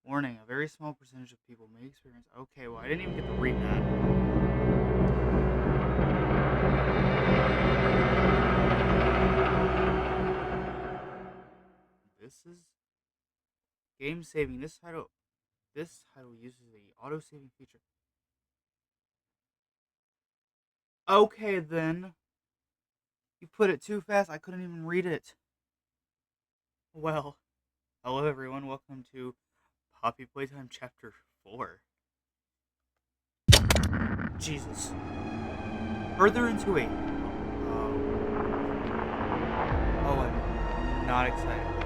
Warning, a very small percentage of people may experience... Okay, well, I didn't even get to read that. This is... Game saving. This title uses the auto-saving feature. Okay, then. You put it too fast, I couldn't even read it. Well, hello everyone, welcome to Poppy Playtime Chapter 4. Jesus. Further into a... I'm not excited for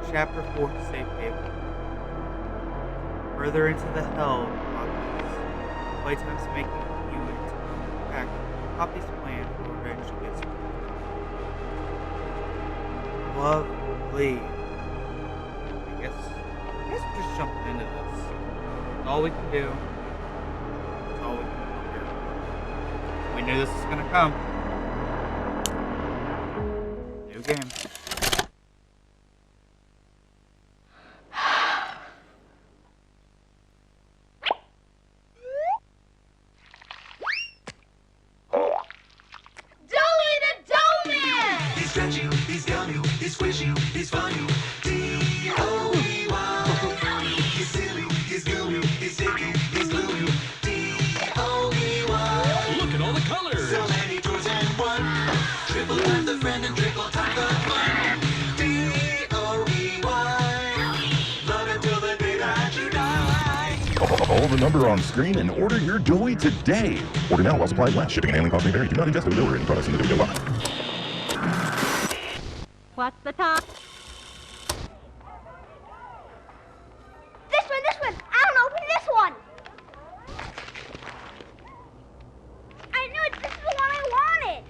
this. Chapter 4, Safe Haven. Further into the hell of Poppy's. Playtime's making you back. Poppy's plan for revenge against Lovely. I guess we're just jumping into this. That's all we can do. That's all we can come here for. We knew this was gonna come. New game. Call the number on screen and order your Joey today. Order now while supplies last. Shipping and handling costs may vary. Do not ingest or deliver any products in the video box. What's the time? This one! I don't know, open this one! I knew it! This is the one I wanted!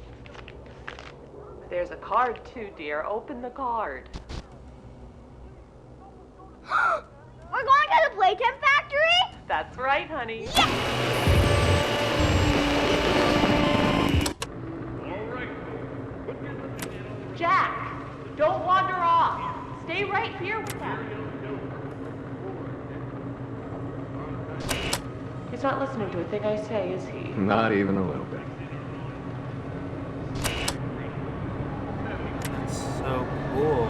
There's a card too, dear. Open the card. We're going to the Playtime factory? That's right, honey. Yes! Jack, don't wander off. Stay right here with them. He's not listening to a thing I say, is he? Not even a little bit. That's so cool.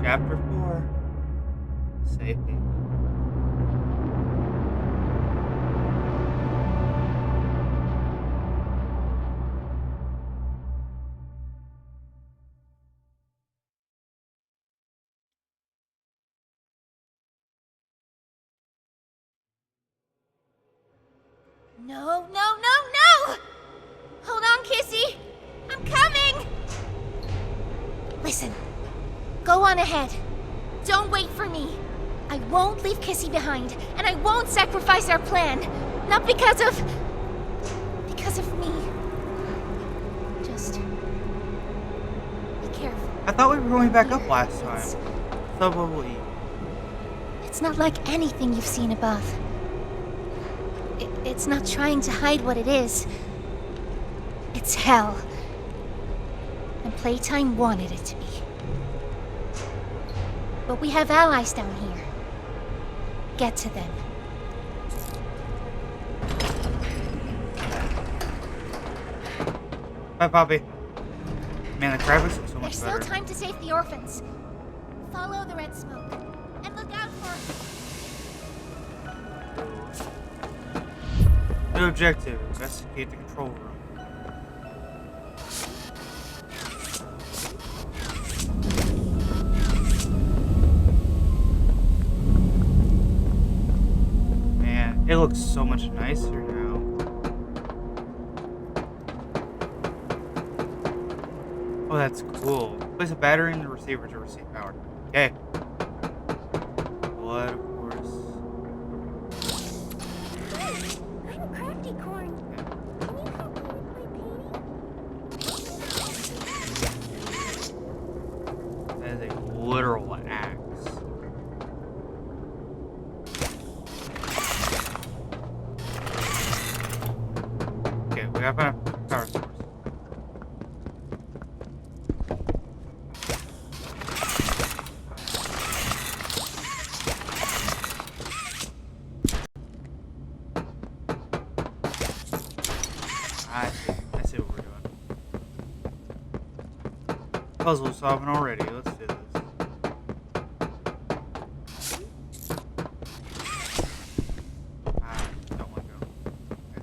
Chapter 4, Safe Haven. No! Hold on, Kissy! I'm coming! Listen, go on ahead. Don't wait for me. I won't leave Kissy behind, and I won't sacrifice our plan. Not because of me. Just be careful. I thought we were going back up last time. Probably. It's not like anything you've seen above. It's not trying to hide what it is. It's hell. And Playtime wanted it to be. But we have allies down here. Get to them. Bye, Poppy. Man, the graphics look so much There's better. still time to save the orphans. Follow the red smoke. And look out for... New objective, investigate the control room. Man, it looks so much nicer now. Oh, that's cool. Place a battery in the receiver to receive power. Okay. Blood, of course. gotta find a power source. I see what we're doing. Puzzle solving already. Let's do this. Don't let go. Okay.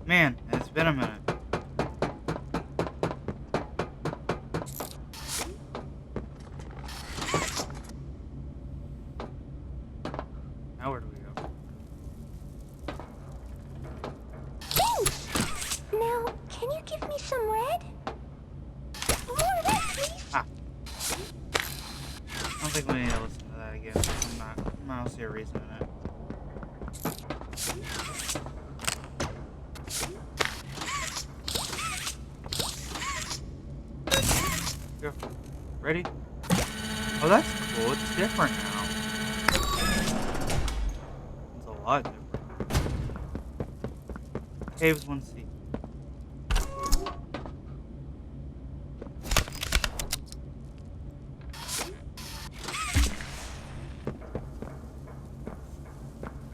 Man, it's been a minute. Now where do we go? Thanks! Now, can you give me some red? More red, please! I don't think we need to listen to that again. I don't see a reason in it. Go. Ready? Oh, that's cool. It's different now. It's a lot different. Caves 1C.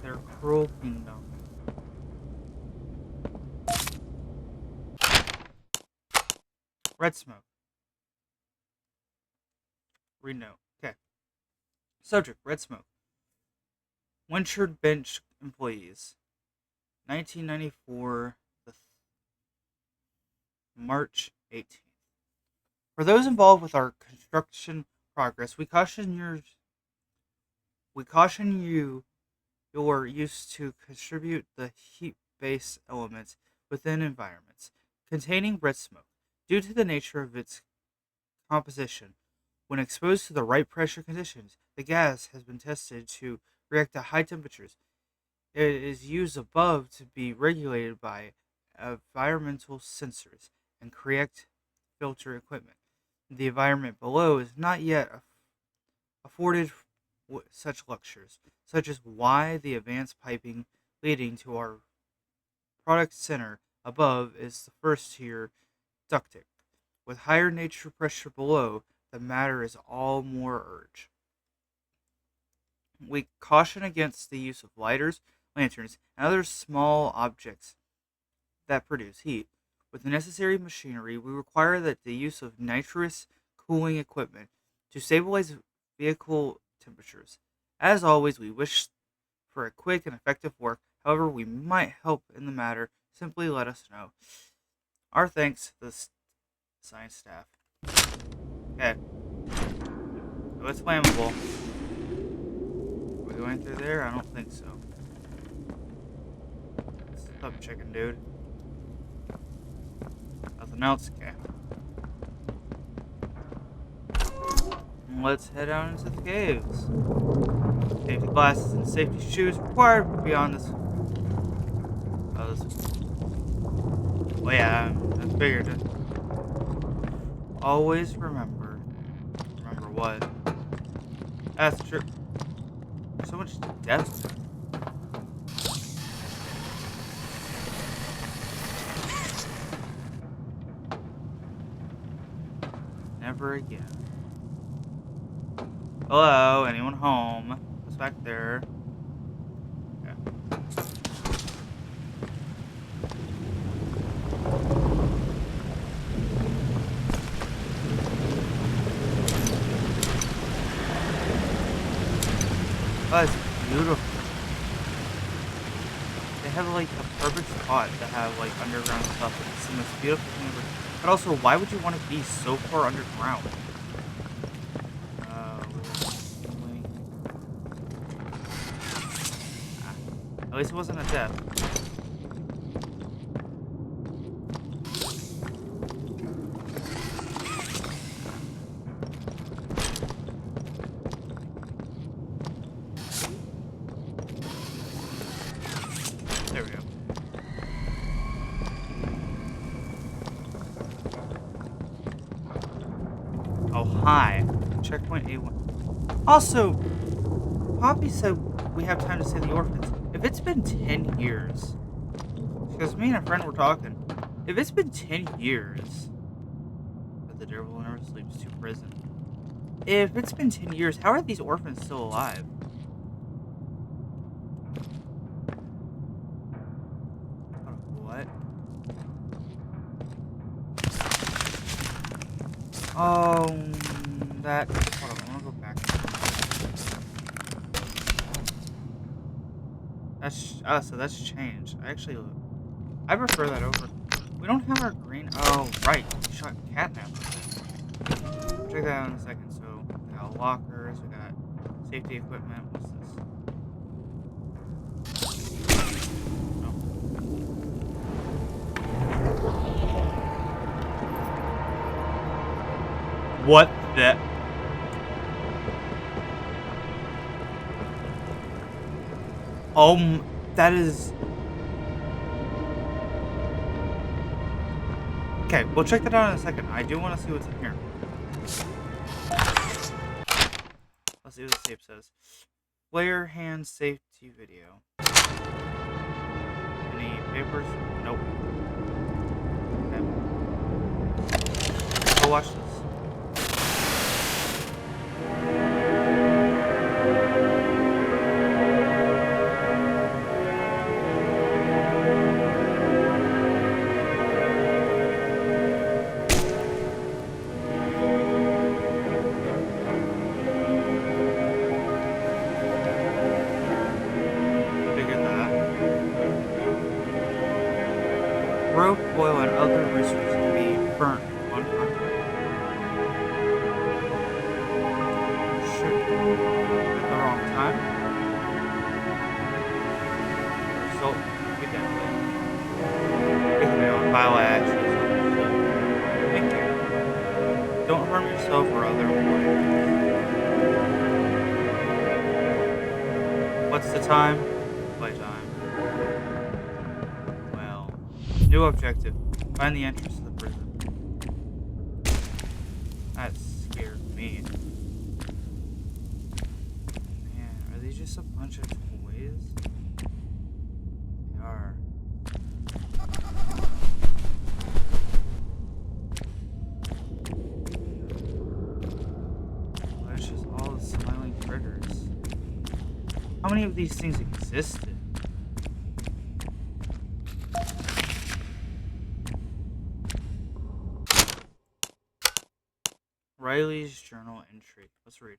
Their cruel kingdom. Red smoke. Read note. Okay. Subject: red smoke. Winchard Bench employees. 1994, March 18th. For those involved with our construction progress, we caution you your use to contribute the heat-based elements within environments containing red smoke. Due to the nature of its composition, when exposed to the right pressure conditions, the gas has been tested to react at high temperatures. It is used above to be regulated by environmental sensors and correct filter equipment. The environment below is not yet afforded such luxuries, such as why the advanced piping leading to our product center above is the first tier ductic. With higher nature pressure below, the matter is all more urgent. We caution against the use of lighters, lanterns, and other small objects that produce heat. With the necessary machinery, we require that the use of nitrous cooling equipment to stabilize vehicle temperatures. As always, we wish for a quick and effective work. However, we might help in the matter. Simply let us know. Our thanks to the science staff. Okay. So it's flammable. Are we going through there? I don't think so. What's up, chicken dude? Nothing else? Okay. Let's head out into the caves. Safety glasses and safety shoes required beyond this. Oh, this. Well, yeah, I figured it. Always remember. Remember what? That's true. There's so much death there. Never again. Hello, anyone home? What's back there? Okay. Oh, it's beautiful. They have like a perfect spot to have like underground stuff. It's the most beautiful thing ever. But also, why would you want to be so far underground? At least it wasn't a death. There we go. Oh, hi. Checkpoint A1. Also, Poppy said we have time to save the orphans. If it's been 10 years, because me and a friend were talking, If it's been 10 years, but the devil never sleeps to prison. If it's been 10 years, how are these orphans still alive? What? Oh, that. Hold on, I want to go back. So that's changed. I prefer that over. We don't have our green. Oh, right. We shot catnap with it. Check that out in a second. So, we got lockers, we got safety equipment. What's this? No. What the? That is. Okay, we'll check that out in a second. I do want to see what's in here. Let's see what the tape says. Player hand safety video. Any papers? Nope. Okay. Go watch this. Rope, oil, and other resources can be burnt on contact. Shoot. At the wrong time. Result be deadly. It can be on bioactions. Thank you. Don't harm yourself or other warriors. What's the time? Playtime. New objective. Find the entrance to the prison. That scared me. Man, are these just a bunch of toys? They are. Well, that's just all the smiling critters. How many of these things existed? Riley's journal entry. Let's read.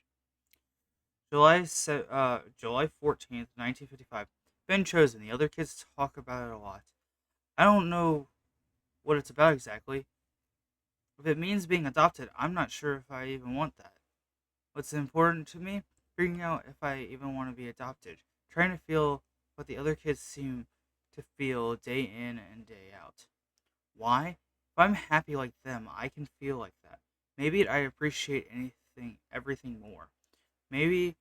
July 14th, 1955. Been chosen. The other kids talk about it a lot. I don't know what it's about exactly. If it means being adopted, I'm not sure if I even want that. What's important to me? Figuring out if I even want to be adopted. Trying to feel what the other kids seem to feel day in and day out. Why? If I'm happy like them, I can feel like that. Maybe I appreciate everything more. Maybe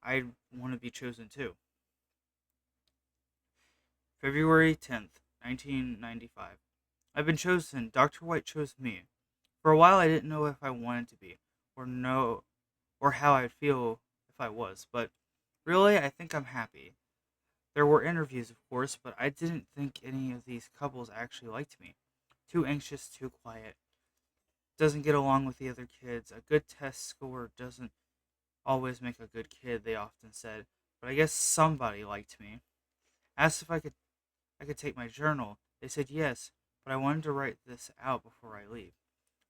I want to be chosen too. February 10th, 1995. I've been chosen. Dr. White chose me. For a while I didn't know if I wanted to be, or how I'd feel if I was, but really I think I'm happy. There were interviews, of course, but I didn't think any of these couples actually liked me. Too anxious, too quiet. Doesn't get along with the other kids. A good test score doesn't always make a good kid, they often said. But I guess somebody liked me. Asked if I could take my journal. They said yes, but I wanted to write this out before I leave.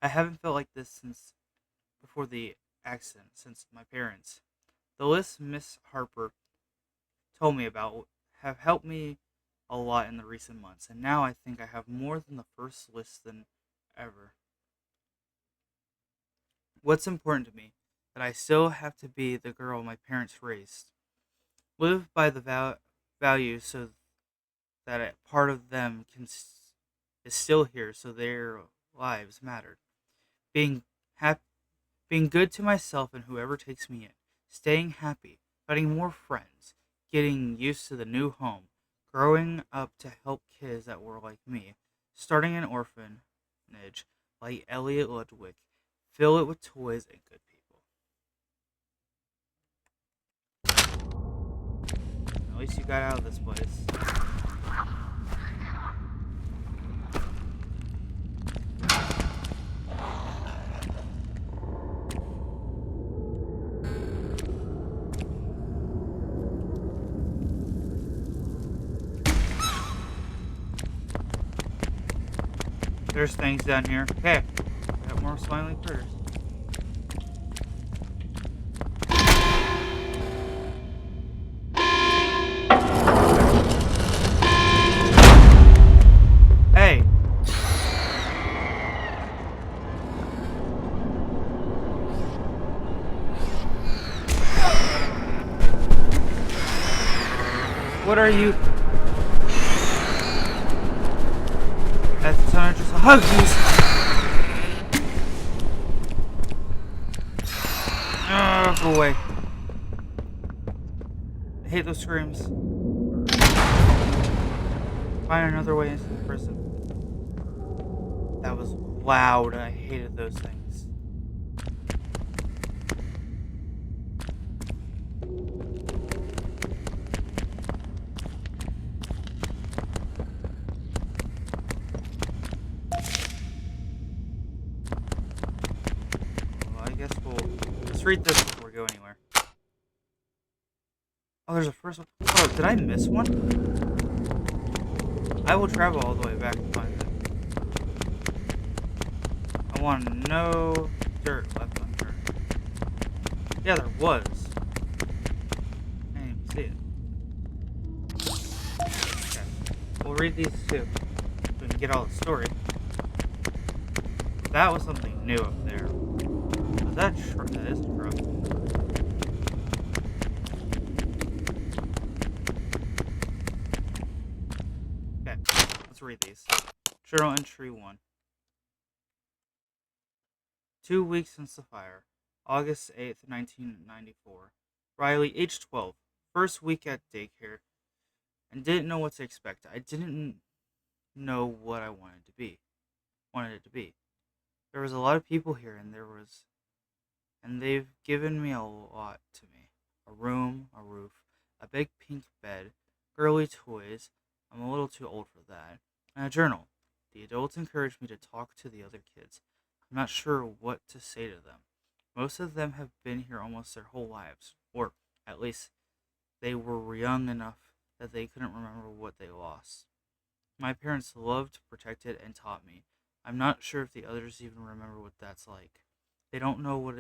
I haven't felt like this since before the accident, since my parents. The lists Miss Harper told me about have helped me a lot in the recent months, and now I think I have more than the first list than ever. What's important to me? That I still have to be the girl my parents raised. Live by the values so that a part of them is still here so their lives mattered. Being happy, being good to myself and whoever takes me in. Staying happy, finding more friends, getting used to the new home, growing up to help kids that were like me, starting an orphanage like Elliot Ludwig, fill it with toys and good people. At least you got out of this place. There's things down here. Okay. Got more smiling critters. Hey! What are you? That's the time just hug these. Go away. I hate those screams. Find another way into the prison. That was loud. I hated those things. Well, I guess let's read this before we go anywhere. Oh, there's a first one. Oh, did I miss one? I will travel all the way back to find it. I want no dirt left unturned. Yeah, there was. I didn't even see it. Okay. We'll read these too, so we can get all the story. That was something new up there. Was that truck? That is a truck. Okay, let's read these. Journal entry 1. 2 weeks since the fire. August 8th, 1994. Riley, age 12. First week at daycare. And didn't know what to expect. I didn't know what I wanted it to be. There was a lot of people here, and they've given me a lot to me. A room, a roof, a big pink bed, girly toys. I'm a little too old for that. And a journal. The adults encouraged me to talk to the other kids. I'm not sure what to say to them. Most of them have been here almost their whole lives, or at least they were young enough that they couldn't remember what they lost. My parents loved, protected, and taught me. I'm not sure if the others even remember what that's like. They don't know what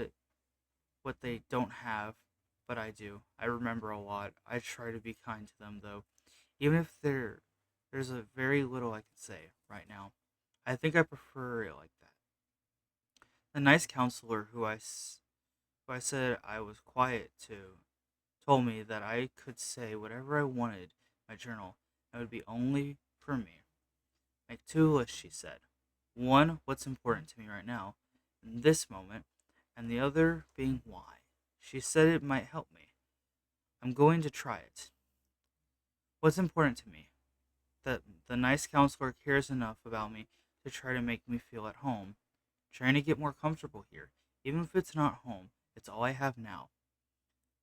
they don't have, but I do. I remember a lot. I try to be kind to them though, even if there's a very little I can say right now. I think I prefer it like that. The nice counselor who I said I was quiet to told me that I could say whatever I wanted in my journal. It would be only for me. Make 2 lists, she said. One, what's important to me right now, in this moment, and the other being why. She said it might help me. I'm going to try it. What's important to me? That the nice counselor cares enough about me to try to make me feel at home. Trying to get more comfortable here. Even if it's not home, it's all I have now.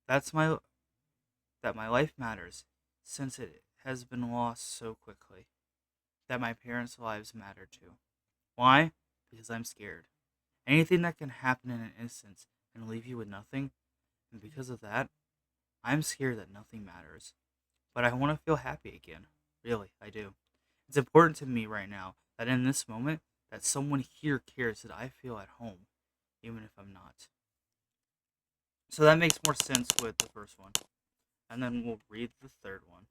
That's that my life matters, since it has been lost so quickly. That my parents' lives matter too. Why? Because I'm scared. Anything that can happen in an instant and leave you with nothing, and because of that, I'm scared that nothing matters. But I want to feel happy again. Really, I do. It's important to me right now that in this moment, that someone here cares that I feel at home, even if I'm not. So that makes more sense with the first one. And then we'll read the third one.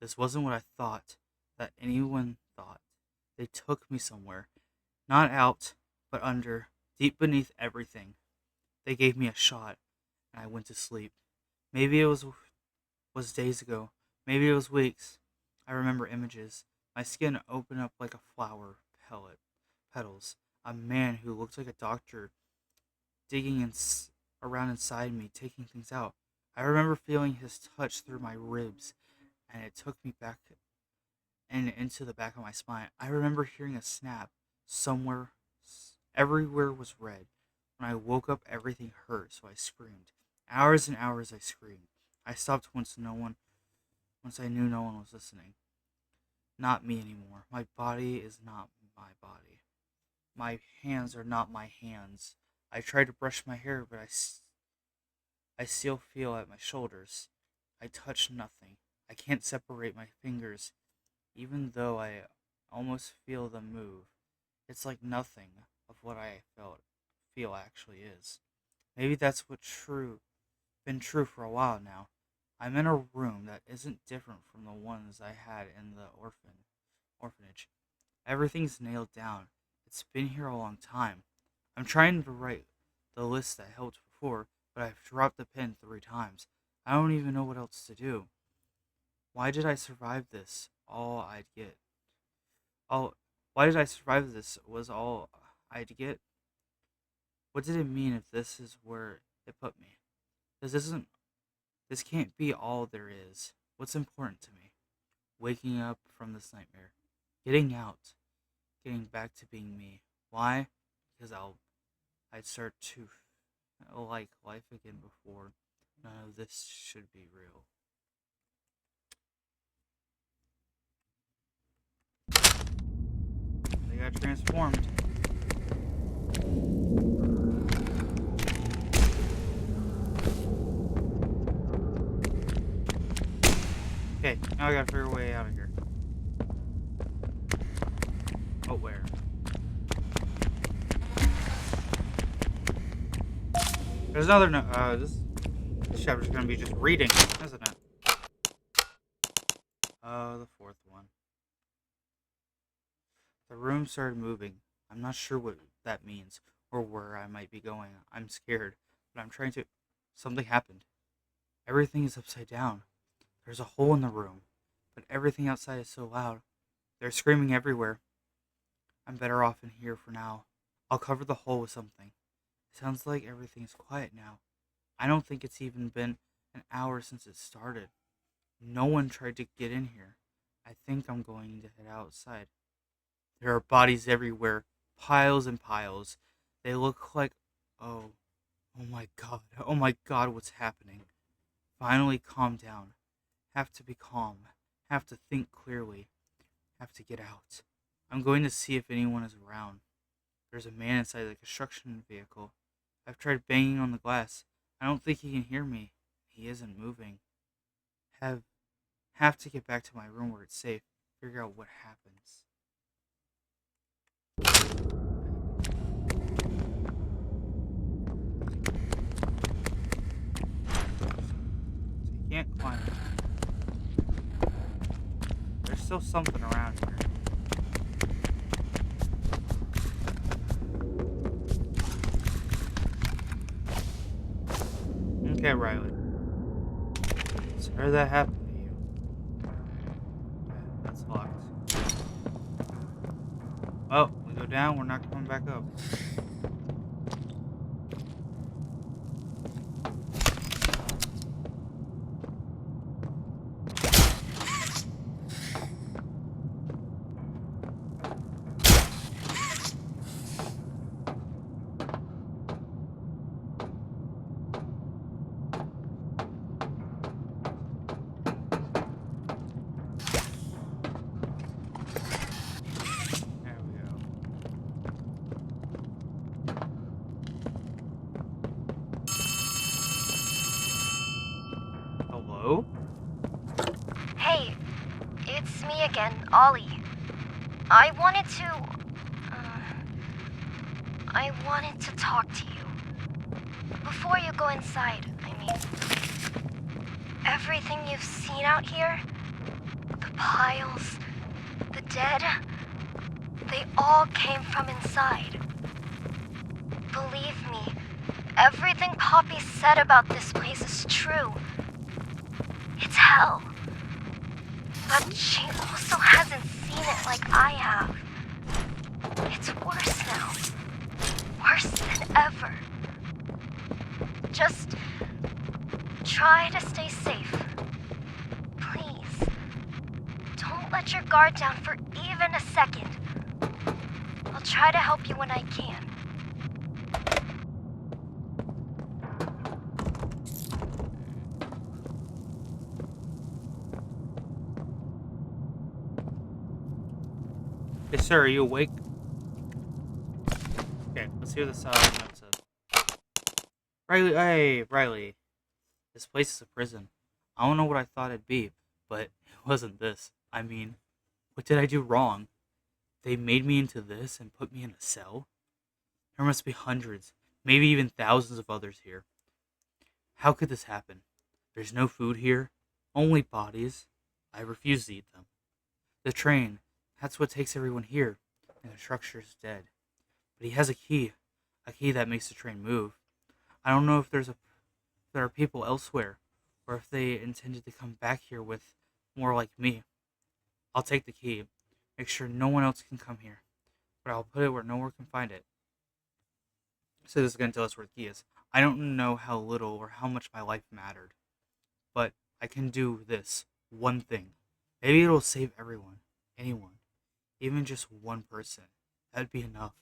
This wasn't what I thought that anyone thought. They took me somewhere. Not out, but under, deep beneath everything. They gave me a shot, and I went to sleep. Maybe it was days ago. Maybe it was weeks. I remember images. My skin opened up like a flower petals. A man who looked like a doctor digging around inside me, taking things out. I remember feeling his touch through my ribs, and it took me back and into the back of my spine. I remember hearing a snap somewhere. Everywhere was red. When I woke up, everything hurt, so I screamed. Hours and hours I screamed. I stopped once I knew no one was listening. Not me anymore. My body is not my body. My hands are not my hands. I tried to brush my hair, but I still feel at my shoulders. I touch nothing. I can't separate my fingers, even though I almost feel them move. It's like nothing of what I feel actually is. Maybe that's what been true for a while now. I'm in a room that isn't different from the ones I had in the orphanage. Everything's nailed down. It's been here a long time. I'm trying to write the list that helped before, but I've dropped the pen 3 times. I don't even know what else to do. Why did I survive this? All I'd get. All Why did I survive this was all I'd get? What did it mean if this is where it put me? This can't be all there is. What's important to me? Waking up from this nightmare. Getting out. Getting back to being me. Why? Because I'd start to like life again before none of this should be real. They got transformed. Okay, now I gotta figure a way out of here. Oh, where? There's another no. This chapter's gonna be just reading, isn't it? Oh, the fourth one. The room started moving. I'm not sure what that means or where I might be going. I'm scared, but I'm trying to. Something happened. Everything is upside down. There's a hole in the room, but everything outside is so loud. They're screaming everywhere. I'm better off in here for now. I'll cover the hole with something. It sounds like everything is quiet now. I don't think it's even been an hour since it started. No one tried to get in here. I think I'm going to head outside. There are bodies everywhere, piles and piles. They look like, oh, oh my god, what's happening? Finally calm down. Have to be calm. Have to think clearly. Have to get out. I'm going to see if anyone is around. There's a man inside the construction vehicle. I've tried banging on the glass. I don't think he can hear me. He isn't moving. Have to get back to my room where it's safe. Figure out what happens. So you can't climb it. There's still something around here. Okay, Riley. Sorry that happened to you. Okay, that's locked. Oh, we go down, we're not coming back up. There we go. Hello? Hey, it's me again, Ollie. I wanted to. I wanted to talk to you. Before you go inside, I mean. Everything you've seen out here, the piles, the dead, they all came from inside. Believe me, everything Poppy said about this place is true. It's hell. But she also hasn't seen it like I have. It's worse now. Worse than ever. Just try to stay safe. Please. Don't let your guard down for even a second. I'll try to help you when I can. Hey, sir, are you awake? Okay, let's hear the note says. Riley, hey, Riley. This place is a prison. I don't know what I thought it'd be, but it wasn't this. I mean, what did I do wrong? They made me into this and put me in a cell? There must be hundreds, maybe even thousands of others here. How could this happen? There's no food here, only bodies. I refuse to eat them. The train, that's what takes everyone here, and the structure's dead. But he has a key that makes the train move. I don't know if there are people elsewhere, or if they intended to come back here with more like me. I'll take the key, make sure no one else can come here, but I'll put it where no one can find it. So this is going to tell us where the key is. I don't know how little or how much my life mattered, but I can do this one thing. Maybe it'll save everyone, anyone, even just one person. That'd be enough.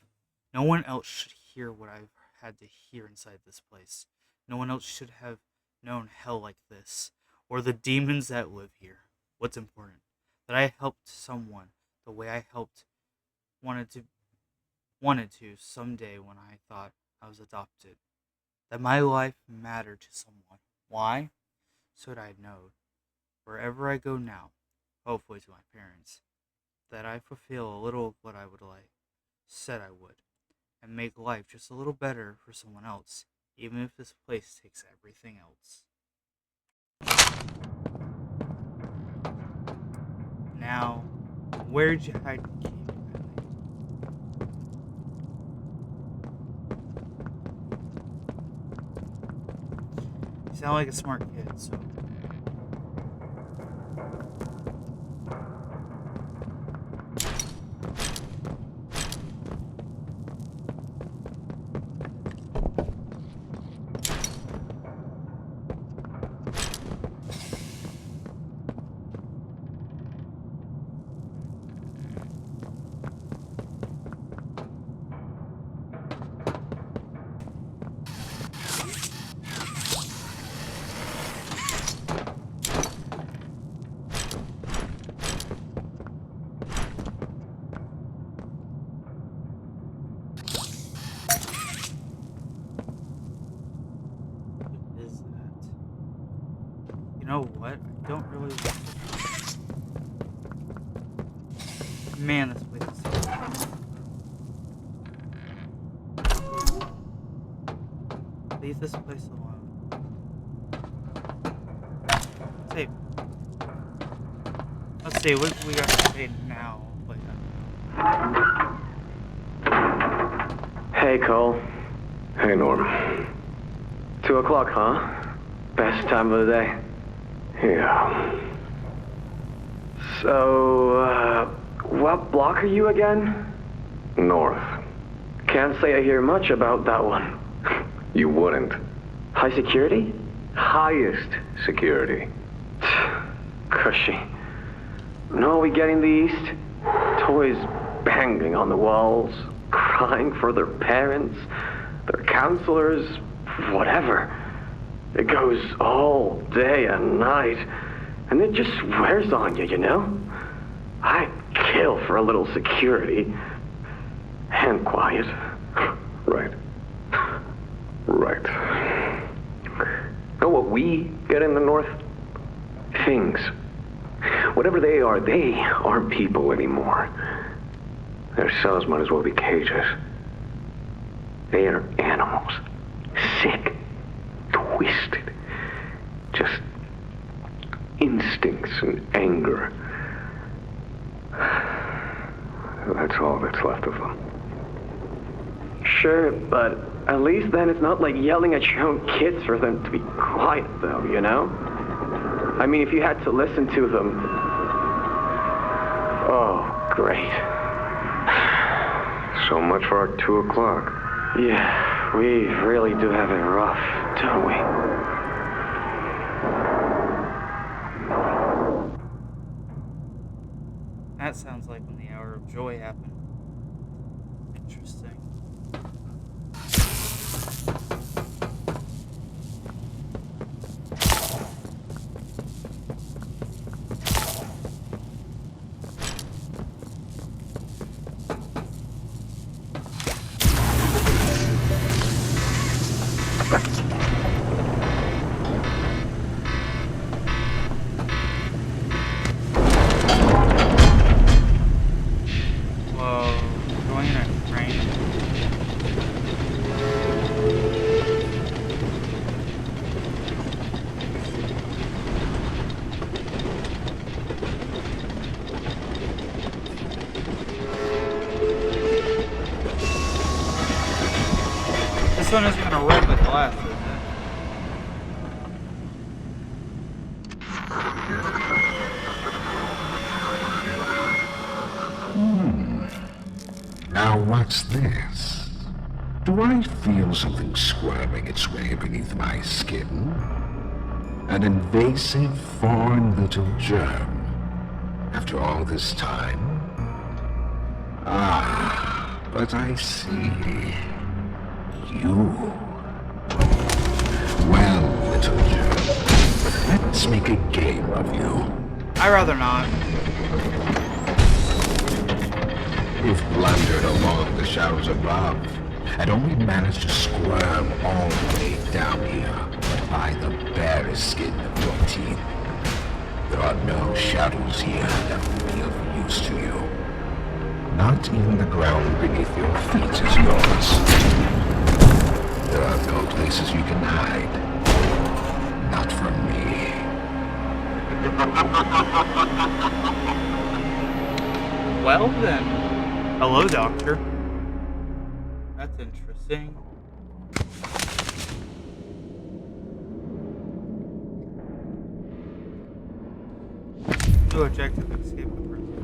No one else should hear what I've had to hear inside this place. No one else should have known hell like this, or the demons that live here. What's important? That I helped someone the way I helped wanted to someday when I thought I was adopted. That my life mattered to someone. Why? So that I'd know, wherever I go now, hopefully to my parents, that I fulfill a little of what I would like, said I would, and make life just a little better for someone else, even if this place takes everything else. Now, where'd you hide the key? You sound like a smart kid, so. Is that? You know what? I don't really. Man, this place is so. Leave this place alone. Save. Let's see, what we got to say now? Hey, Cole. Hey, Norm. 2 o'clock, huh? Best time of the day. Yeah. So, what block are you again? North. Can't say I hear much about that one. You wouldn't. High security? Highest security. Cushy. No, we get in the east. Toys banging on the walls, crying for their parents, their counselors, whatever. It goes all day and night, and it just wears on you, you know? I'd kill for a little security. And quiet. Right. Right. Know what we get in the North? Things. Whatever they aren't people anymore. Their cells might as well be cages. They are animals. Sick. Twisted. Just instincts and anger. That's all that's left of them. Sure, but at least then it's not like yelling at your own kids for them to be quiet, though, you know? I mean, if you had to listen to them... Oh, great. So much for our 2 o'clock. Yeah, we really do have it rough, don't we? That sounds like when the hour of joy happened. Interesting. This one isn't gonna rip like the last, is it? Now what's this? Do I feel something squirming its way beneath my skin? An invasive, foreign little germ. After all this time? Ah, but I see. You. Well, little germ, let's make a game of you. I'd rather not. You've blundered along the shadows above, and only managed to squirm all the way down here by the barest skin of your teeth. There are no shadows here that will be of use to you. Not even the ground beneath your feet is yours. There are no places you can hide. Not from me. Well then. Hello, Doctor. That's interesting. New objective, escape the prison.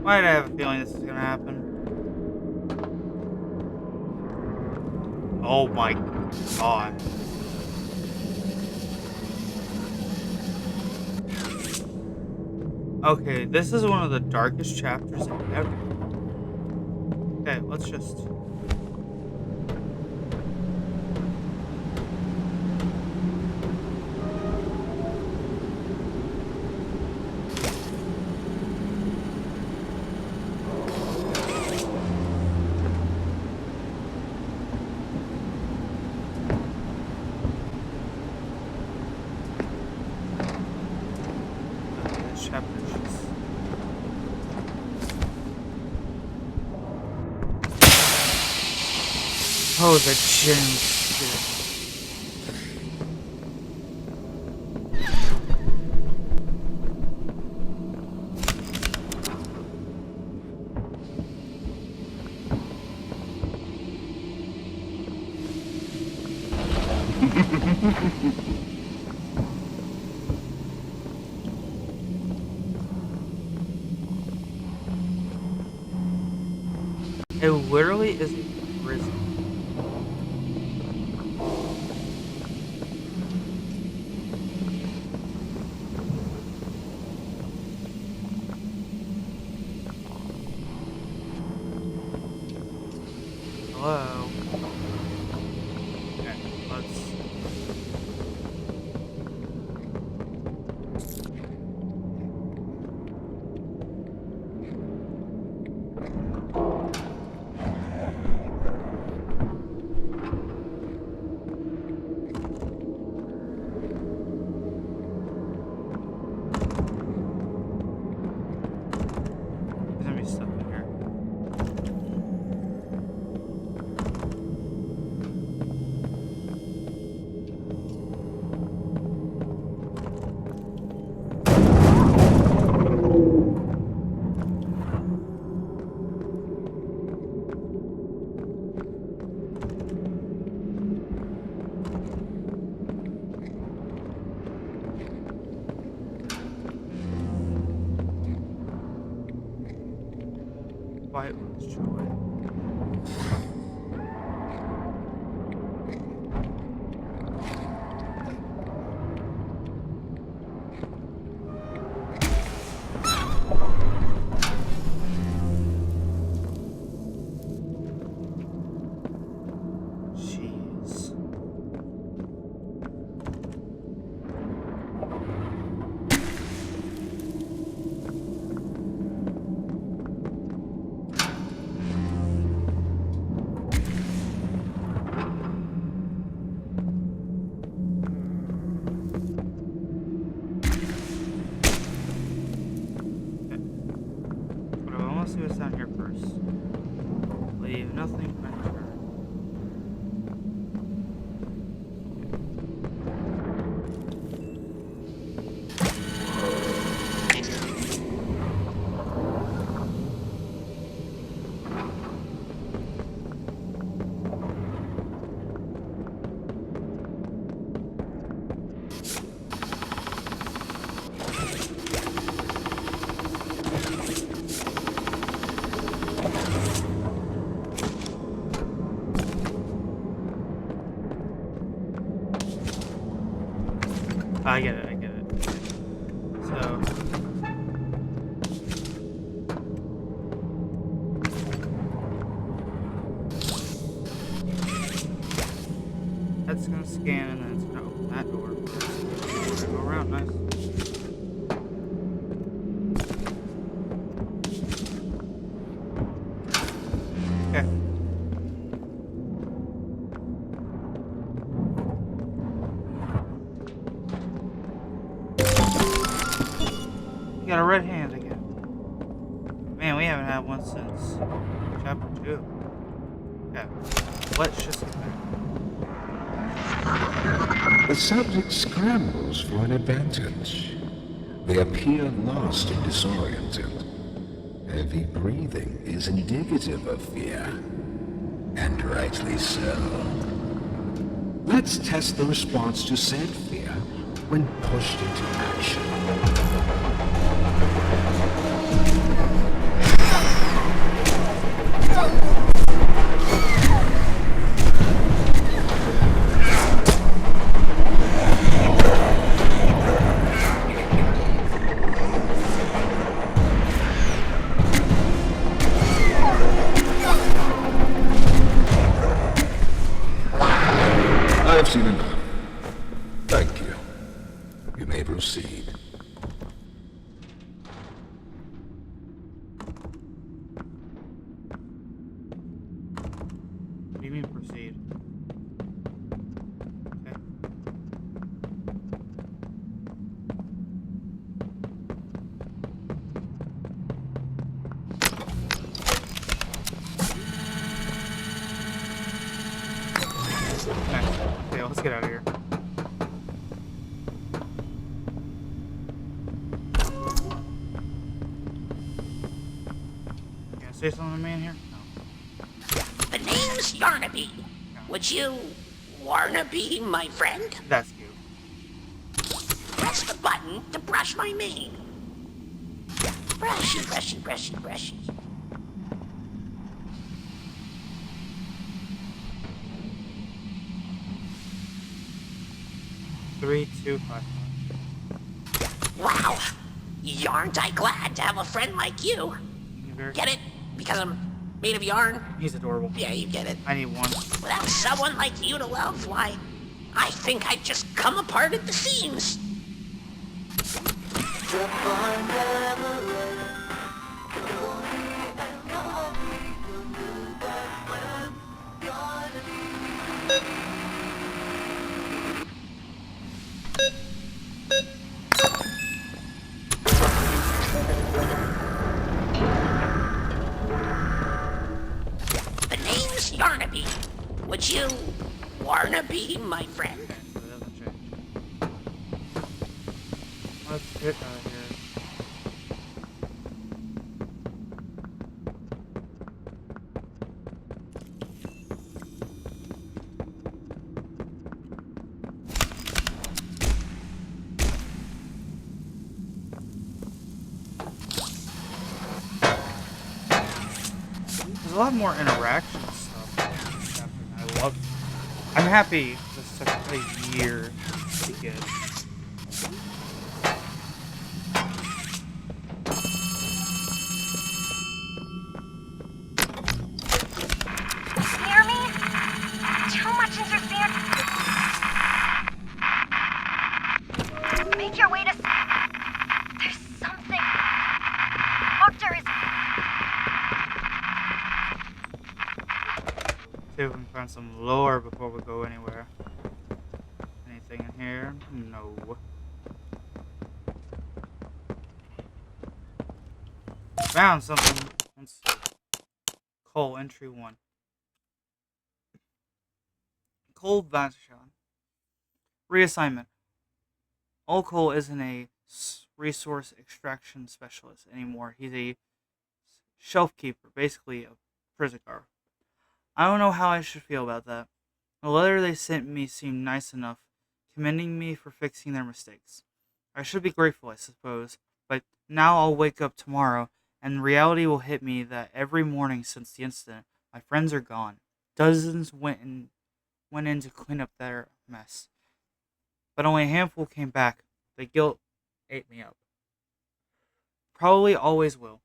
Why did I have a feeling this is gonna happen? Oh my god. Okay, this is one of the darkest chapters ever. Okay, let's just... Oh, the gems, dude. It literally is a prison. Hello. Okay, let's... There's gonna be stuff in here. Quiet one's joy. Jeez. But I want to see what's down here first. Leave nothing unturned. I get it, I get it. So... that's gonna scan and then it's gonna open that door. We're gonna go around, nice. Okay. You got a red hand again. Man, we haven't had one since chapter 2. Okay. Let's just get back. The subject scrambles for an advantage. They appear lost and disoriented. Heavy breathing is indicative of fear. And rightly so. Let's test the response to said fear when pushed into action. I've seen enough. Thank you. You may proceed. What do you mean proceed? Okay. Okay, let's get out of here. You gonna say something to me in here? No. The name's Yarnaby. Would you wanna be my friend? That's cute. Press the button to brush my mane. Brushy, brushy, brushy, brushy. Three, two, five. Wow. Yarn't I glad to have a friend like you. Get it? Because I'm made of yarn? He's adorable. Yeah, you get it. I need one. Without someone like you to love, why, I think I'd just come apart at the seams. The name's Yarnaby. Would you wanna be my friend? Okay, so it doesn't change. Let's get out of here. There's a lot more interaction stuff. I love it. I'm happy this took a year to get. Hear me? Too much interference. Make your way to... There's something... Doctor is... See if we can find some lore before we go anywhere. Anything in here? No. Found something. Let's see. Coal, entry 1. Cole Vachon. Reassignment. All Cole isn't a resource extraction specialist anymore. He's a shelf keeper, basically a prison guard. I don't know how I should feel about that. The letter they sent me seemed nice enough commending me for fixing their mistakes. I should be grateful, I suppose, but now I'll wake up tomorrow and reality will hit me that every morning since the incident, my friends are gone. Dozens went in to clean up their mess, but only a handful came back. The guilt ate me up. Probably always will.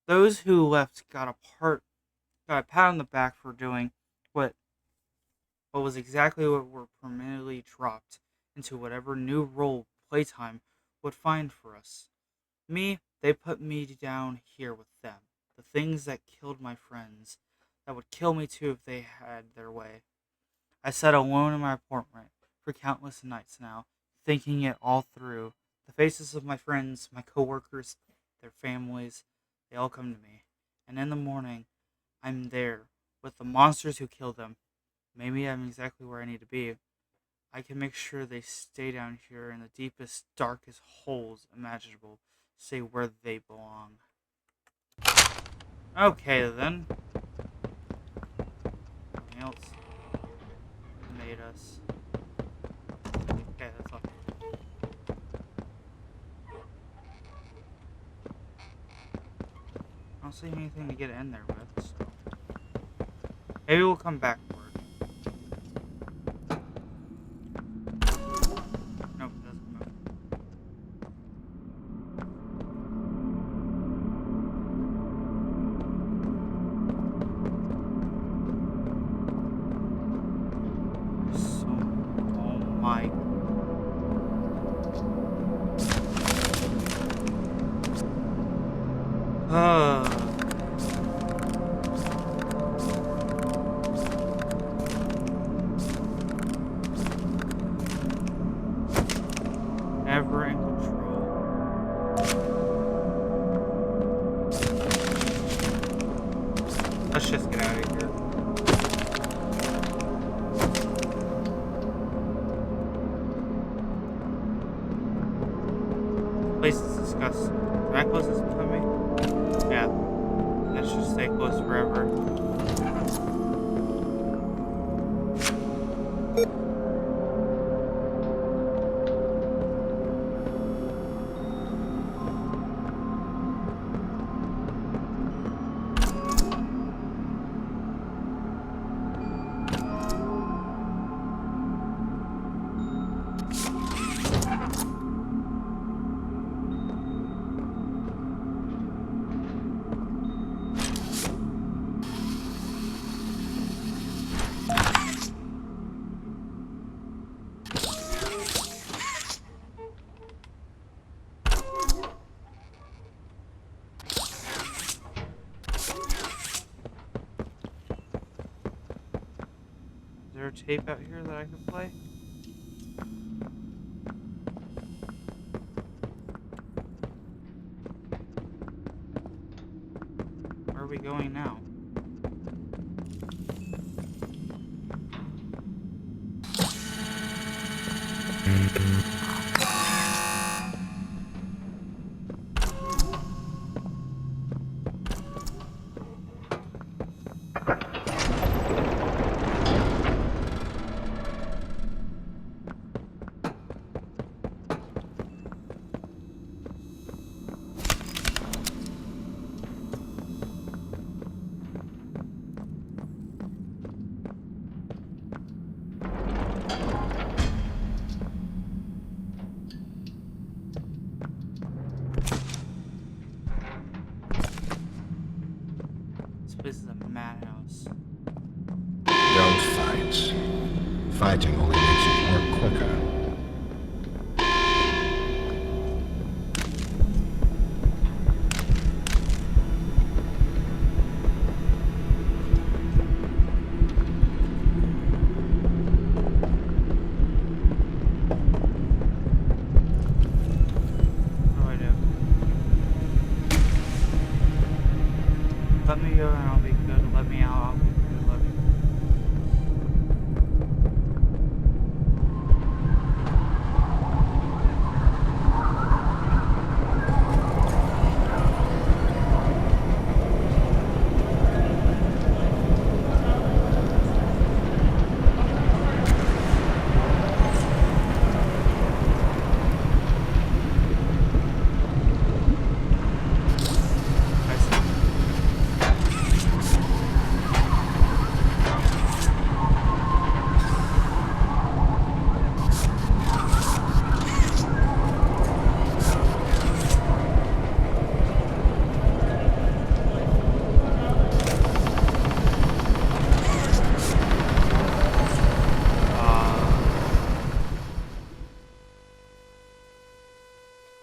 Those who left got a pat on the back for doing what was exactly what were permanently dropped into whatever new role Playtime would find for us. Me, they put me down here with them. The things that killed my friends, that would kill me too if they had their way. I sat alone in my apartment for countless nights now, thinking it all through. The faces of my friends, my coworkers, their families, they all come to me. And in the morning, I'm there with the monsters who killed them. Maybe I'm exactly where I need to be. I can make sure they stay down here in the deepest, darkest holes imaginable. Stay where they belong. Okay then. Something else made us. Okay, that's all. I don't see anything to get in there with, so maybe we'll come back for it. Nope, it doesn't move. So, oh my. Never in control. Let's just get out of here. This place is disgusting. Can I close this behind me? Yeah. Let's just stay closed forever. Is there a tape out here that I could play? Where are we going now? This place is a madhouse. Don't fight. Fighting only makes it work quicker. What do I do? Let me go and I'll be good. Let me out. I'll be good. Let me.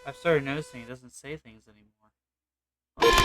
I've started noticing it doesn't say things anymore. Page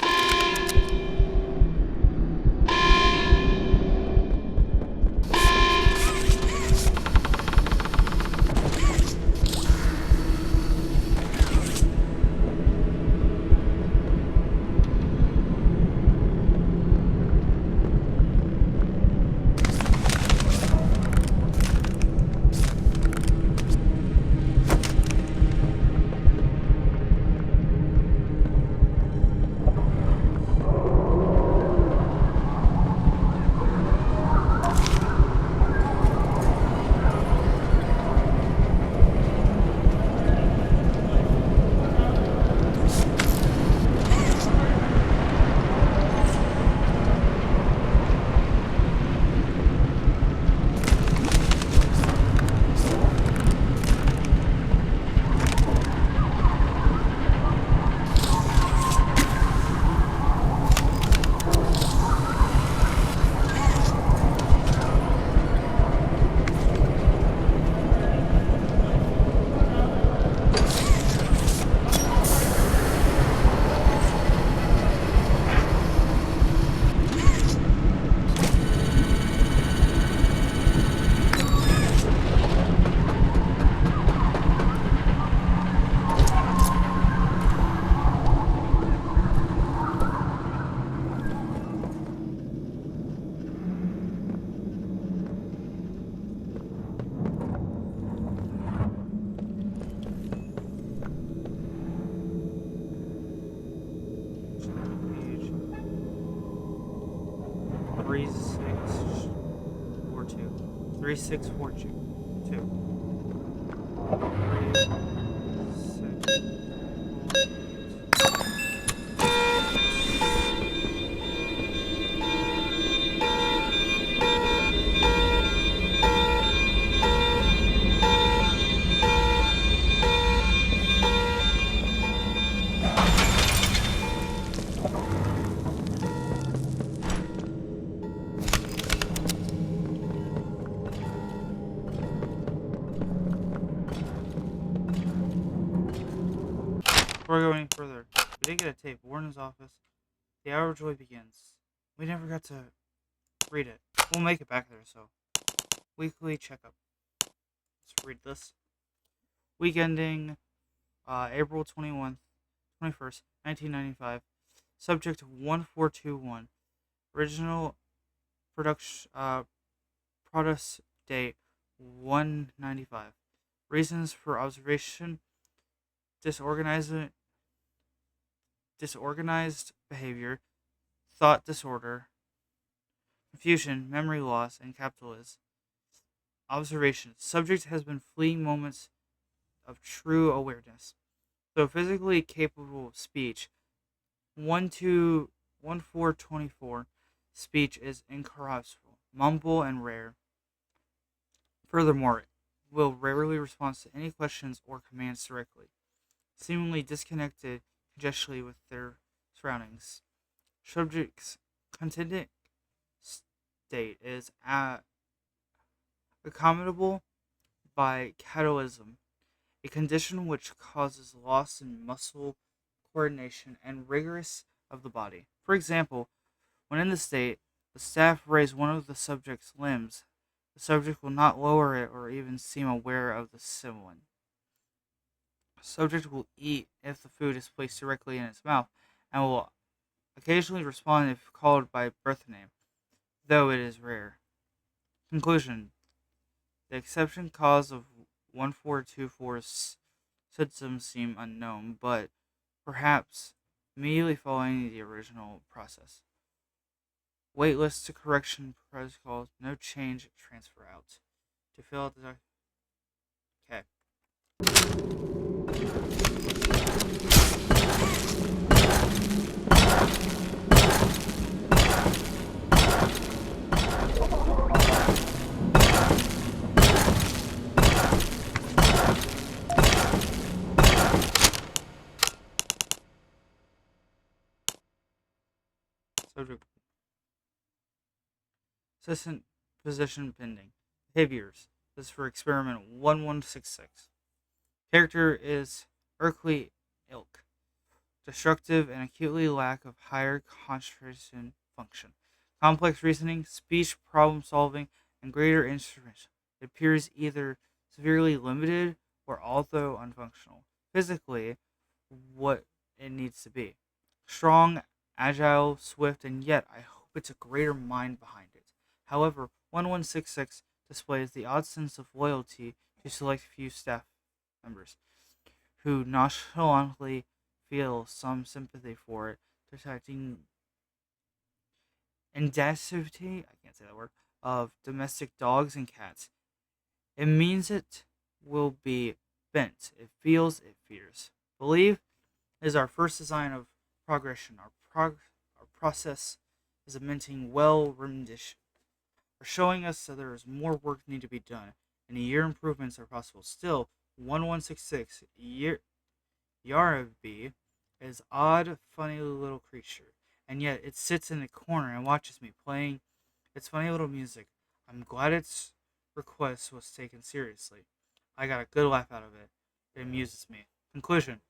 3642. 3642. Before going further, we did get a tape. Warden's office. The hour of joy begins. We never got to read it. We'll make it back there, so. Weekly checkup. Let's read this. Week ending April 21st, 1995. Subject 1421. Original production product date 195. Reasons for observation: disorganized behavior, thought disorder, confusion, memory loss, and capitalism. Observation: subject has been fleeting moments of true awareness. So physically capable of speech. 1424. Speech is incorruptible, mumble, and rare. Furthermore, will rarely respond to any questions or commands directly. Seemingly disconnected congestionally with their surroundings. Subject's contingent state is accommodable by catalysm, a condition which causes loss in muscle coordination and rigorous of the body. For example, when in the state, the staff raise one of the subject's limbs, the subject will not lower it or even seem aware of the sibling. Subject will eat if the food is placed directly in its mouth, and will occasionally respond if called by birth name, though it is rare. Conclusion: the exception cause of 1424's symptoms seem unknown, but perhaps immediately following the original process. Waitlist to correction protocols, no change, transfer out. To fill out the okay. Subject. Assistant position pending. Behaviors. This is for experiment 1166. Character is Erkley ilk. Destructive and acutely lack of higher concentration function. Complex reasoning, speech problem solving, and greater instrument. It appears either severely limited or although unfunctional. Physically, what it needs to be. Strong, agile, swift, and yet I hope it's a greater mind behind it. However, 1166 displays the odd sense of loyalty to select few staff members who nonchalantly feel some sympathy for it, detecting indactivity, I can't say that word, of domestic dogs and cats. It means it will be bent. It feels, it fears. Believe is our first design of progression. Our process is a minting well rendition. Are showing us that there is more work need to be done, and year improvements are possible. Still, 1166 Yarabi is odd, funny little creature, and yet it sits in the corner and watches me playing its funny little music. I'm glad its request was taken seriously. I got a good laugh out of it. It amuses me. Conclusion.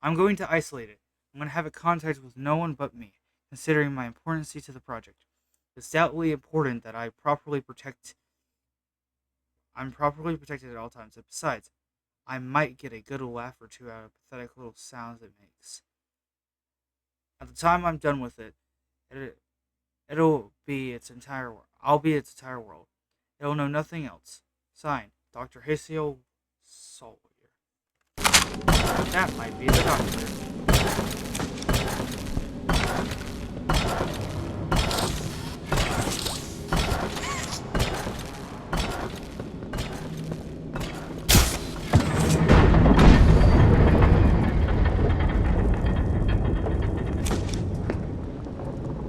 I'm going to isolate it. I'm going to have it contact with no one but me, considering my importance to the project. It's doubtfully important that I'm properly protected at all times. And besides, I might get a good laugh or two out of pathetic little sounds it makes. At the time I'm done with it'll be its entire world. I'll be its entire world. It'll know nothing else. Signed, Dr. Hasio Sawyer. That might be the doctor.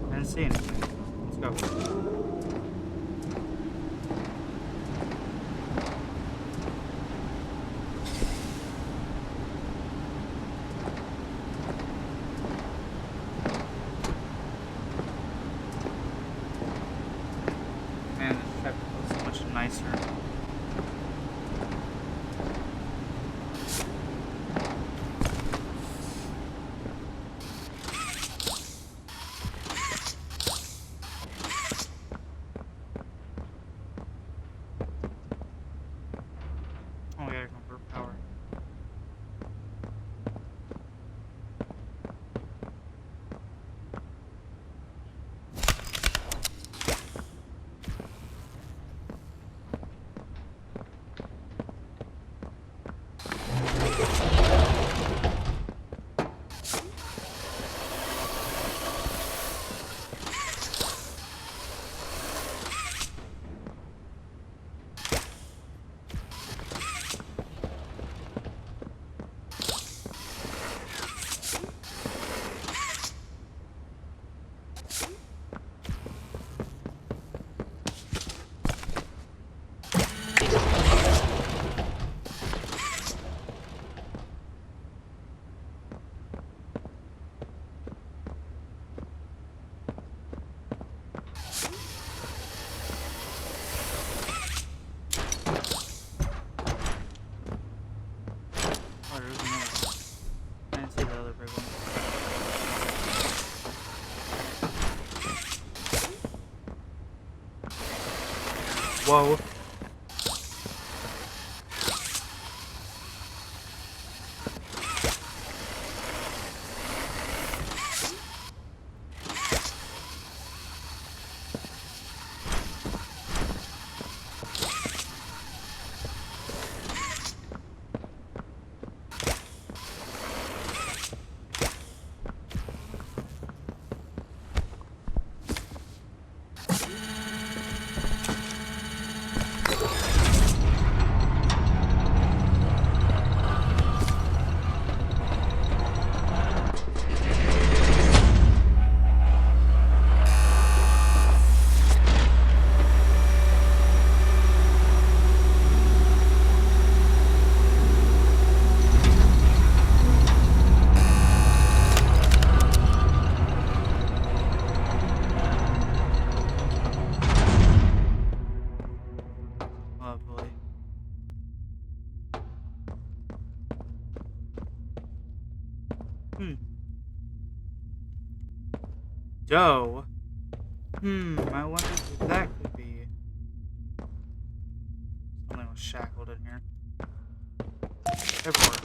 I didn't see anything. Let's go. Man, this trip looks so much nicer. Oh, we gotta convert power. Oh, there's another one. I didn't see the other big one. Whoa. Dough. I wonder who that could be. Something was shackled in here. Everywhere.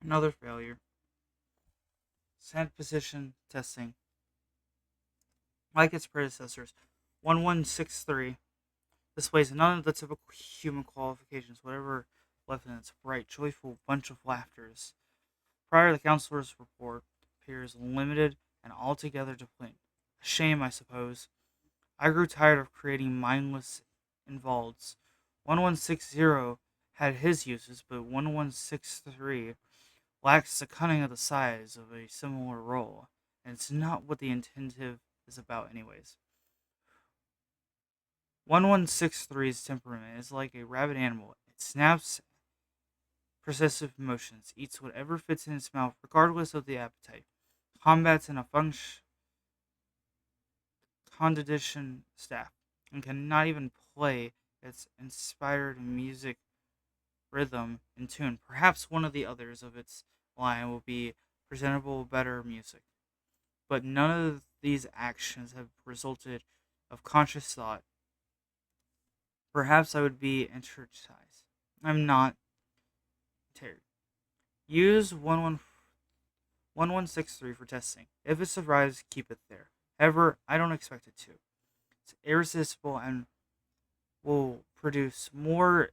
Another failure. Sand position testing. Like its predecessors, 1163 displays none of the typical human qualifications, whatever left in its bright, joyful bunch of laughters. Prior, the counselor's report appears limited and altogether deplete. A shame, I suppose. I grew tired of creating mindless invalids. 1160 had his uses, but 1163 lacks the cunning of the size of a similar role, and it's not what the intentive is about anyways. 1163's temperament is like a rabid animal. It snaps persistent motions, eats whatever fits in its mouth regardless of the appetite, combats in a condition staff, and cannot even play its inspired music rhythm and tune. Perhaps one of the others of its line will be presentable better music. But none of these actions have resulted of conscious thought. Perhaps I would be exercised. I'm not. Terry. Use 1163 for testing. If it survives, keep it there. However, I don't expect it to. It's irresistible and will produce no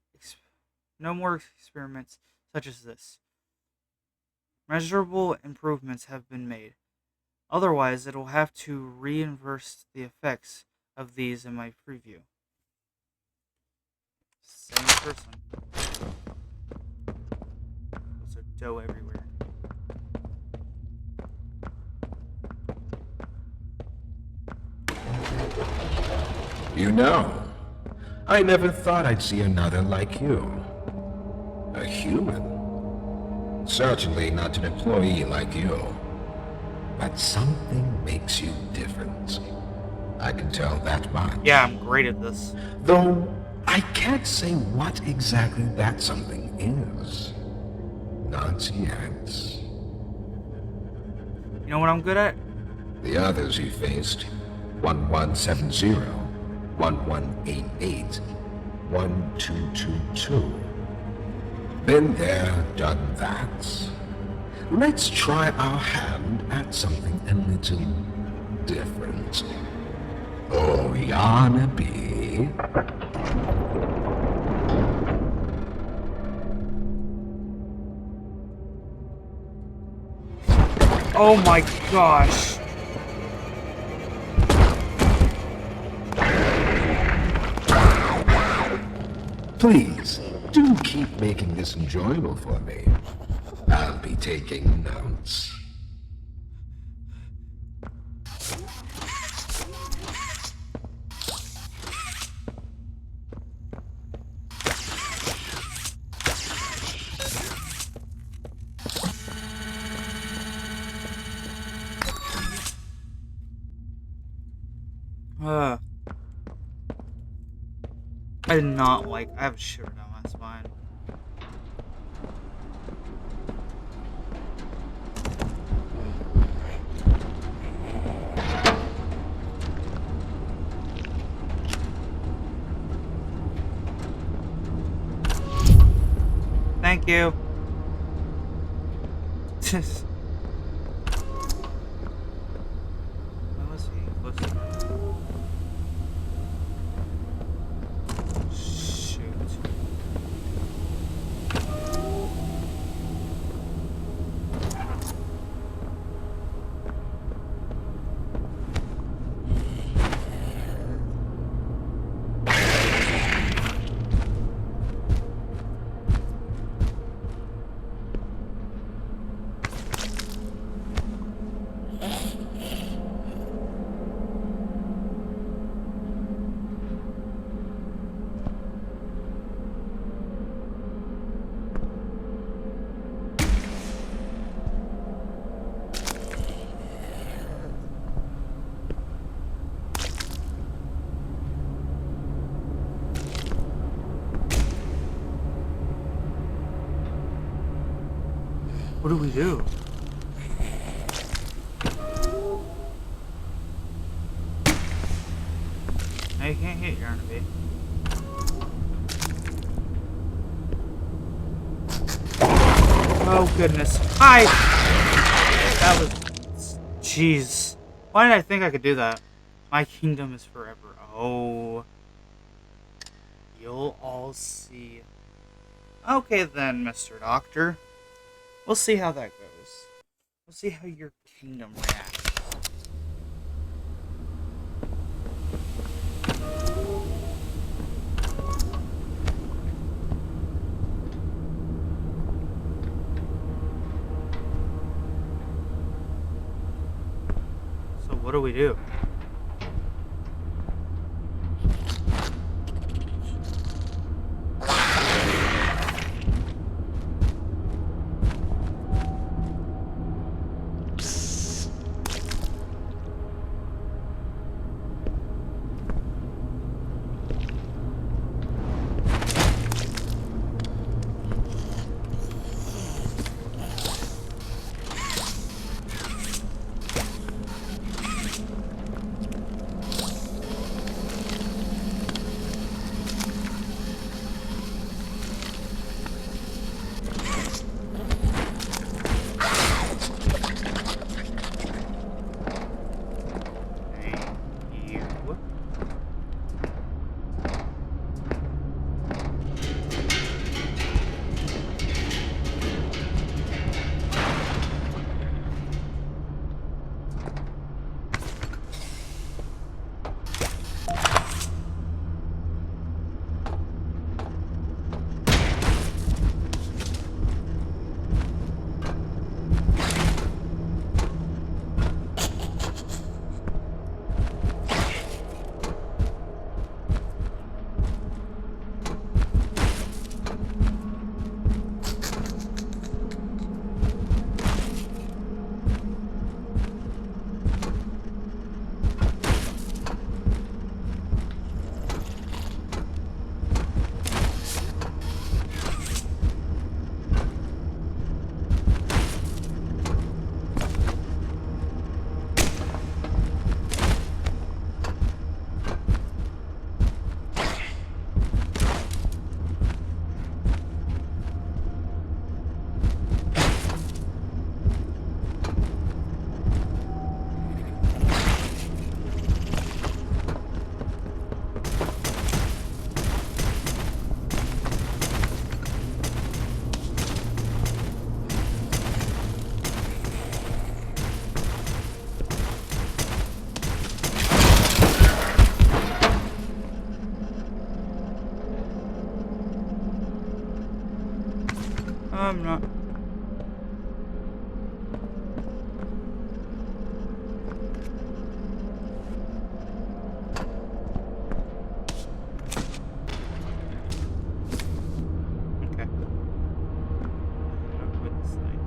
more experiments such as this. Measurable improvements have been made. Otherwise, it will have to reinverse the effects of these in my preview. Same person. Also dough everywhere. You know, I never thought I'd see another like you. A human. Certainly not an employee like you. But something makes you different. I can tell that much. Yeah, I'm great at this. Though I can't say what exactly that something is. Not yet. You know what I'm good at? The others you faced, 1170, 1188, 1222. Been there, done that. Let's try our hand at something a little different. Oh, Yarnaby. Oh my gosh. Please, do keep making this enjoyable for me. I'll be taking notes. I did not like. I have a shiver down my spine. Thank you. Just. When was he close to her? What do we do? Now you can't hit Yarnaby. Oh goodness. Hi! That was... Jeez. Why did I think I could do that? My kingdom is forever. Oh. You'll all see. Okay then, Mr. Doctor. We'll see how that goes. We'll see how your kingdom reacts. So what do we do? Thank you. I'm not. Okay. I'll quit this thing.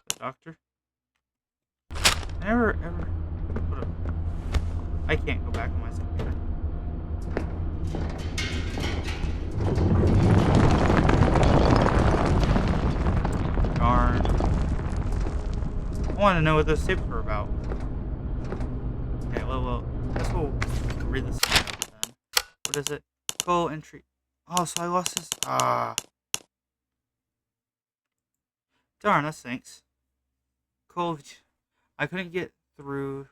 The doctor? I never ever put a... I can't go back on my computer. Darn. I want to know what those tapes were about. Okay, well, I guess we'll read this thing out then. What is it? Goal entry. Oh, so I lost this. Ah. Darn, that stinks. Cool. I couldn't get the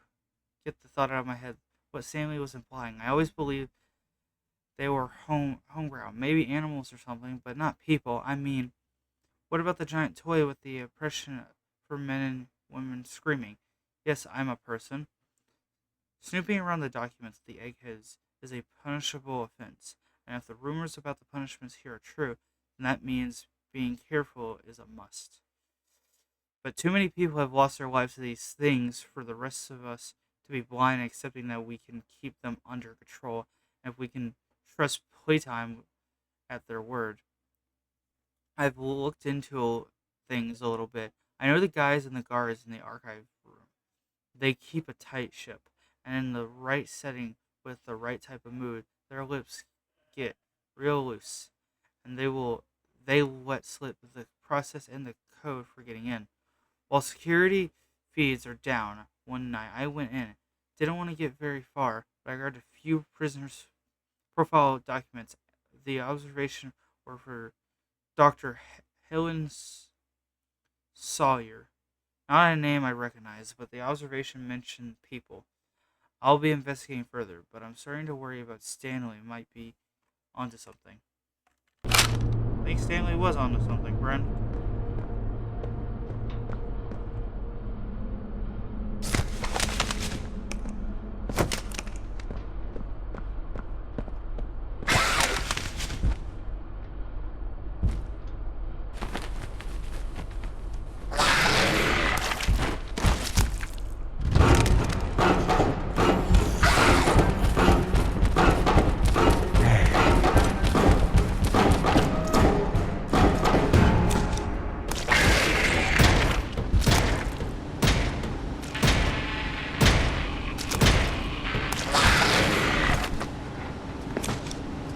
thought out of my head what Sammy was implying. I always believed they were homegrown, maybe animals or something, but not people. I mean, what about the giant toy with the oppression for men and women screaming? Yes, I'm a person. Snooping around the documents of the eggheads is a punishable offense, and if the rumors about the punishments here are true, then that means being careful is a must. But too many people have lost their lives to these things for the rest of us to be blind and accepting that we can keep them under control, and if we can trust Playtime at their word. I've looked into things a little bit. I know the guys and the guards in the archive room. They keep a tight ship, and in the right setting with the right type of mood, their lips get real loose, and they let slip the process and the code for getting in. While security feeds are down, one night I went in. Didn't want to get very far, but I grabbed a few prisoners' profile documents. The observation were for Dr. Helen Sawyer. Not a name I recognize, but the observation mentioned people. I'll be investigating further, but I'm starting to worry about Stanley might be onto something. I think Stanley was onto something, Bren.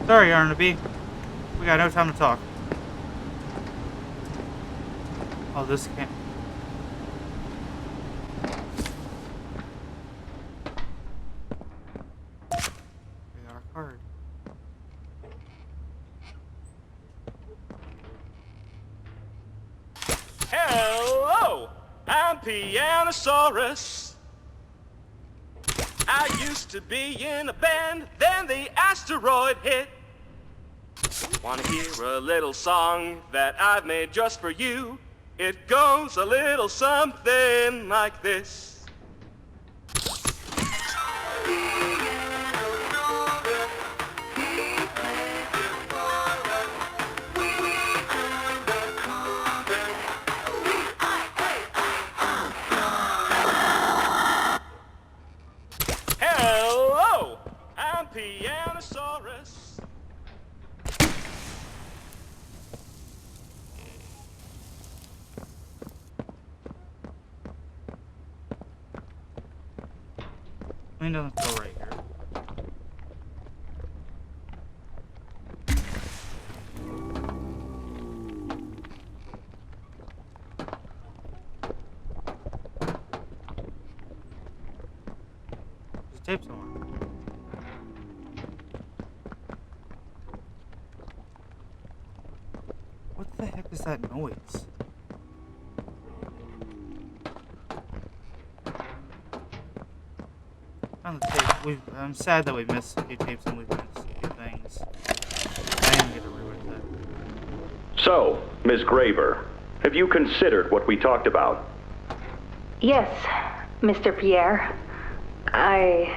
Sorry, Arnaby. We got no time to talk. Oh, this can't. We got our card. Hello! I'm Pianosaurus. I used to be in a band, then the asteroid hit. Wanna hear a little song that I've made just for you? It goes a little something like this. Hello! I'm Pianosaurus. Clean doesn't feel right here. There's tape somewhere. What the heck is that noise? Found the tape. I'm sad that we missed a few tapes and we've missed a few things. I am gonna ruin that. So, Ms. Graver, have you considered what we talked about? Yes, Mr. Pierre. I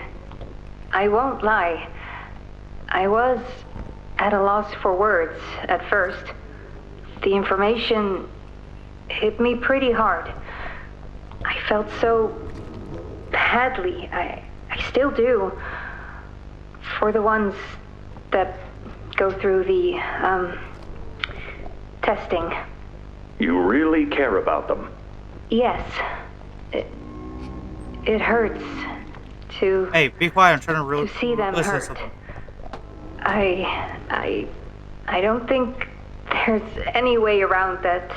won't lie. I was at a loss for words at first. The information hit me pretty hard. I felt so badly. I still do. For the ones that go through the, testing. You really care about them? Yes. It hurts to... Hey, be quiet. I'm trying to see them listen to hurt. something. I don't think there's any way around that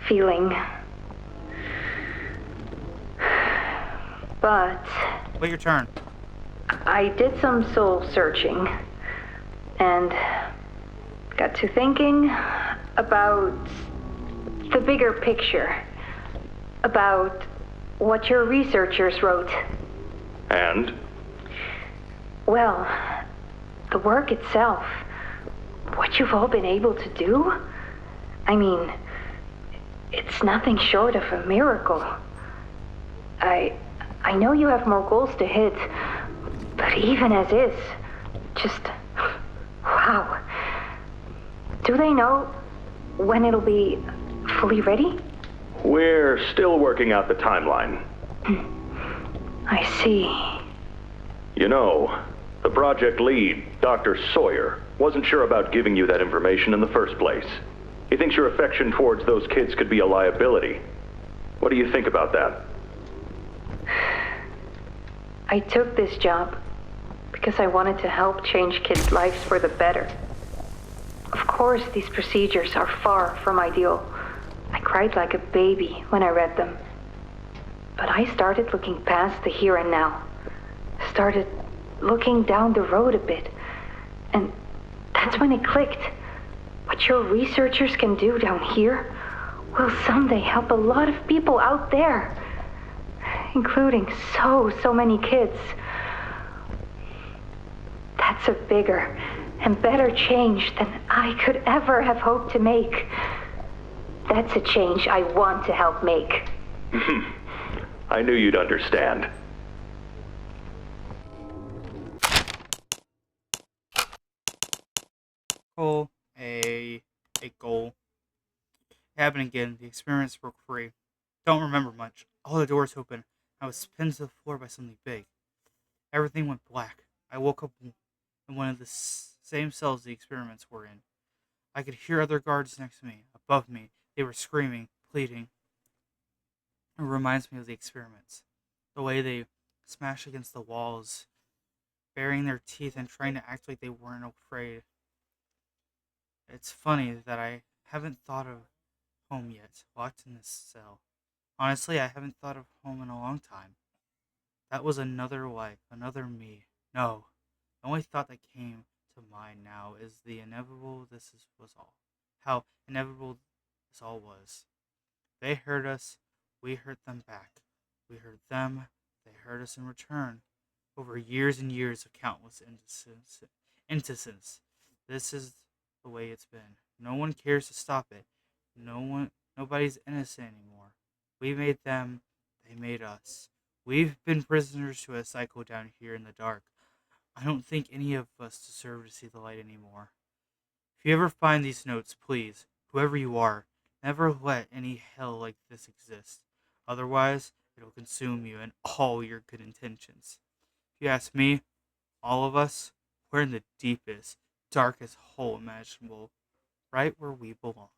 feeling. But Wait your turn. I did some soul searching and got to thinking about the bigger picture, about what your researchers wrote. And? Well, the work itself, what you've all been able to do, I mean, it's nothing short of a miracle. I know you have more goals to hit, but even as is, just, wow. Do they know when it'll be fully ready? We're still working out the timeline. I see. You know, the project lead, Dr. Sawyer, wasn't sure about giving you that information in the first place. He thinks your affection towards those kids could be a liability. What do you think about that? I took this job because I wanted to help change kids' lives for the better. Of course, these procedures are far from ideal. I cried like a baby when I read them. But I started looking past the here and now. Started looking down the road a bit. And that's when it clicked. What your researchers can do down here will someday help a lot of people out there. Including so many kids. That's a bigger and better change than I could ever have hoped to make. That's a change I want to help make. I knew you'd understand. Goal. A goal. It happened again. The experiments broke free. Don't remember much. All the doors open. I was pinned to the floor by something big. Everything went black. I woke up in one of the same cells the experiments were in. I could hear other guards next to me, above me. They were screaming, pleading. It reminds me of the experiments. The way they smash against the walls, baring their teeth and trying to act like they weren't afraid. It's funny that I haven't thought of home yet, locked in this cell. Honestly, I haven't thought of home in a long time. That was another life, another me. No, the only thought that came to mind now is the inevitable was all. How inevitable this all was. They hurt us, we hurt them back. We hurt them, they hurt us in return. Over years and years of countless innocence. This is the way it's been. No one cares to stop it. Nobody's innocent anymore. We made them, they made us. We've been prisoners to a cycle down here in the dark. I don't think any of us deserve to see the light anymore. If you ever find these notes, please, whoever you are, never let any hell like this exist. Otherwise, it'll consume you and all your good intentions. If you ask me, all of us, we're in the deepest, darkest hole imaginable, right where we belong.